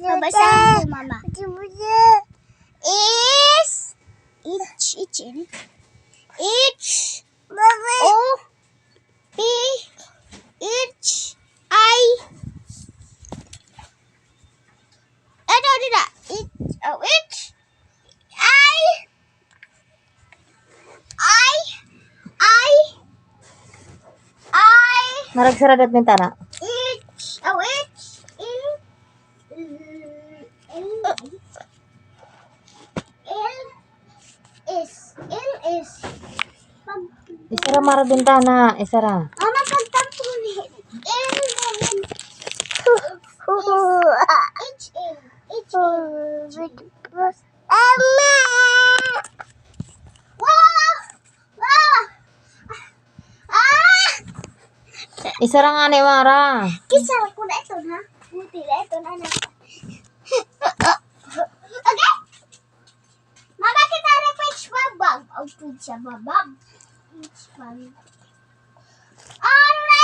Mama babasahin ko, Mama. Marag saradat bintana. Isara marag bintana. Isara. Mama, pagtampuni. Isara nga ni Mara. Kisara ko na ito, ha? Buti na ito na na. Okay? Mama, kita na page babag. O, page babag. Page babag. Ano na